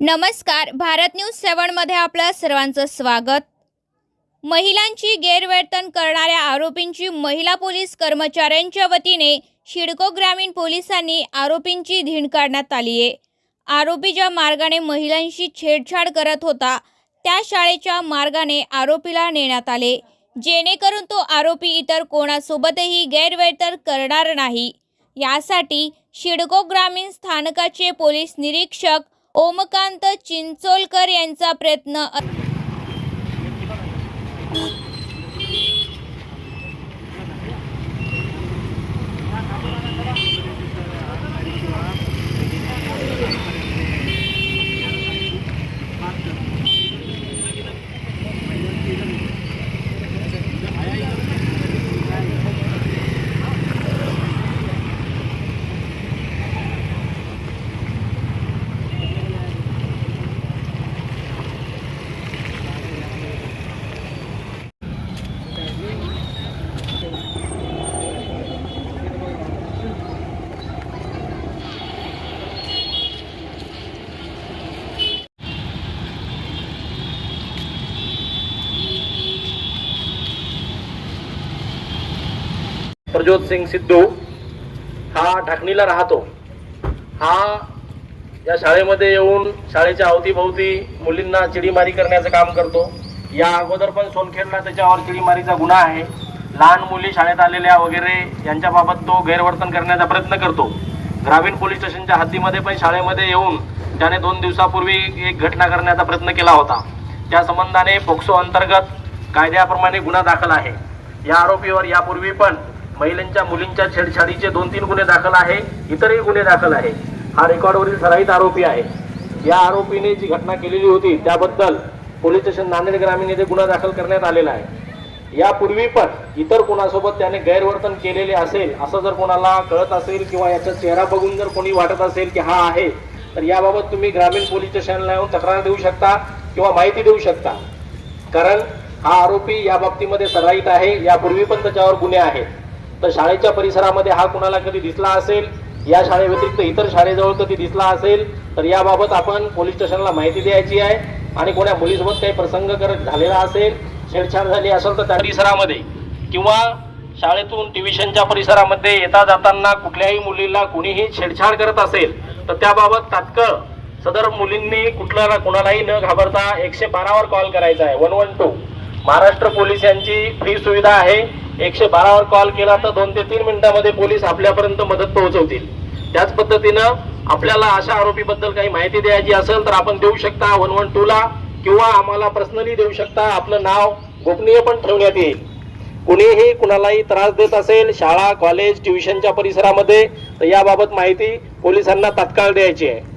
नमस्कार, भारत न्यूज 7 मध्ये आपल्या सर्वांचं स्वागत। महिलांची गैरवर्तन करणाऱ्या आरोपींची महिला पोलीस कर्मचाऱ्यांच्या वतीने शिडको ग्रामीण पोलिसांनी आरोपींची धीड काढण्यात आली आहे। आरोपी ज्या मार्गाने महिलांशी छेडछाड करत होता त्या शाळेच्या मार्गाने आरोपीला नेण्यात आले, जेणेकरून तो आरोपी इतर कोणासोबतही गैरवर्तन करणार नाही। यासाठी शिडको ग्रामीण स्थानकाचे पोलीस निरीक्षक ओमकांत चिंचोलकर यांचा प्रयत्न प्रज्योत सिंग सिद्धू हा ढाकणीला राहतो। हा या शाळेमध्ये येऊन शाळेच्या अवतीभोवती मुलींना चिडीमारी करण्याचं काम करतो। या अगोदर पण सोनखेडला त्याच्यावर चिडीमारीचा गुन्हा आहे। लहान मुली शाळेत आलेल्या वगैरे यांच्याबाबत तो गैरवर्तन करण्याचा प्रयत्न करतो। ग्रामीण पोलीस स्टेशनच्या हद्दीमध्ये पण शाळेमध्ये येऊन त्याने 2 दिवसापूर्वी एक घटना करण्याचा प्रयत्न केला होता। त्या संबंधाने पोक्सो अंतर्गत कायद्याप्रमाणे गुन्हा दाखल आहे। या आरोपीवर यापूर्वी पण महिलांच्या मुलींच्या छेडछाडीचे 2-3 गुन्हे दाखल आहे, इतरही गुन्हे दाखल आहे। हा रेकॉर्डवरील सराईत आरोपी आहे। या आरोपीने जी घटना केलेली होती त्याबद्दल पोलीस स्टेशन नांदेड ग्रामीण येथे गुन्हा दाखल करण्यात आलेला आहे। यापूर्वी पण इतर कोणासोबत त्याने गैरवर्तन केलेले असेल असं जर कोणाला कळत असेल किंवा याचा चेहरा बघून जर कोणी वाटत असेल की हा आहे, तर याबाबत तुम्ही ग्रामीण पोलीस स्टेशनला येऊन तक्रार देऊ शकता किंवा माहिती देऊ शकता। कारण हा आरोपी या बाबतीमध्ये सराईत आहे। यापूर्वी पण त्याच्यावर गुन्हे आहेत। तर शाळेच्या परिसरामध्ये हा कुणाला कधी दिसला असेल, या शाळे व्यतिरिक्त इतर शाळेजवळ कधी दिसला असेल, तर याबाबत आपण पोलीस स्टेशनला माहिती द्यायची आहे। आणि कोणा मुलीसोबत काही प्रसंग झालेला असेल, छेडछाड झाली असेल, तर त्या परिसरामध्ये किंवा शाळेतून ट्युशनच्या परिसरामध्ये येता जाताना कुठल्याही मुलीला कुणीही छेडछाड करत असेल, तर त्याबाबत तात्काळ सदर मुलींनी कोणालाही न घाबरता 112 वर कॉल करायचा आहे। 112 महाराष्ट्र पोलीस यांची फ्री सुविधा आहे। 112 वर कॉल केला तर 2 ते 3 मिनिटांमध्ये पोलीस आपल्यापर्यंत मदत पोहोचवतील। त्याच पद्धतीनं आपल्याला अशा आरोपीबद्दल काही माहिती द्यायची असेल तर आपण देऊ शकता 112 ला, किंवा आम्हाला पर्सनली देऊ शकता। आपलं नाव गोपनीय पण ठेवण्यात येईल। कुणीही कुणालाही त्रास देत असेल शाळा, कॉलेज, ट्युशनच्या परिसरामध्ये, तर याबाबत माहिती पोलिसांना तात्काळ द्यायची आहे।